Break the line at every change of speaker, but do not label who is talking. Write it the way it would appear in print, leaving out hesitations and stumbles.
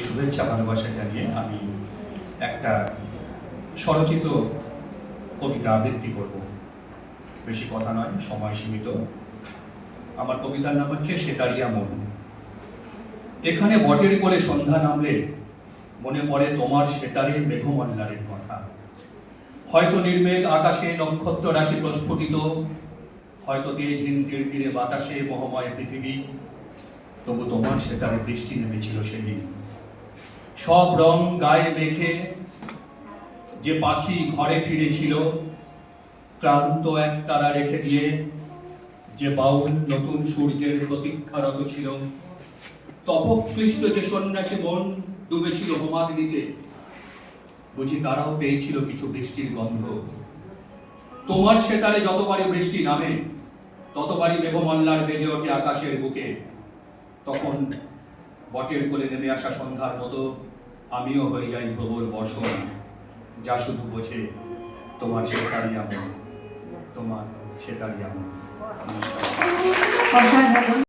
শুভেচ্ছা ভালোবাসা জানিয়ে আমি একটা স্বরচিত কবিতা আবৃত্তি করব। বেশি কথা নয়, সময় সীমিত। আমার কবিতার নাম হচ্ছে সেতারিয়া মন। এখানে বটের কোলে সন্ধ্যা নামলে মনে পড়ে তোমার সেতারে মেঘমল্লারের কথা। হয়তো নির্মেঘ আকাশে নক্ষত্র রাশি প্রস্ফুটিত, হয়তো তেজহীন তীরে তীরে বাতাসে মোহময় পৃথিবী, তবু তোমার সেতারে বৃষ্টি নেমেছিল সেদিন। সব রং গায়ে মেখে যে পাখি ঘরে ফিরেছিল, ক্লান্ত এক তারা রেখে দিয়ে যে বাউল নতুন সূর্যের প্রতীক্ষারত ছিল, তপক্লিষ্ট যে সন্ন্যাসী মন ডুবেছিল হোমাগ্নিতে, বুঝি তারাও পেয়েছিল কিছু বৃষ্টির গন্ধ। তোমার সেতারে যতবারই বৃষ্টি নামে ততবারই মেঘমল্লার বেজে ওঠে আকাশের বুকে। তখন বটের কোলে নেমে আসা সন্ধ্যার মতো আমিও হয়ে যাই প্রবল বর্ষণ, যা শুধু বোঝে তোমার সেতারিয়া মন, তোমার সেতারিয়া মন।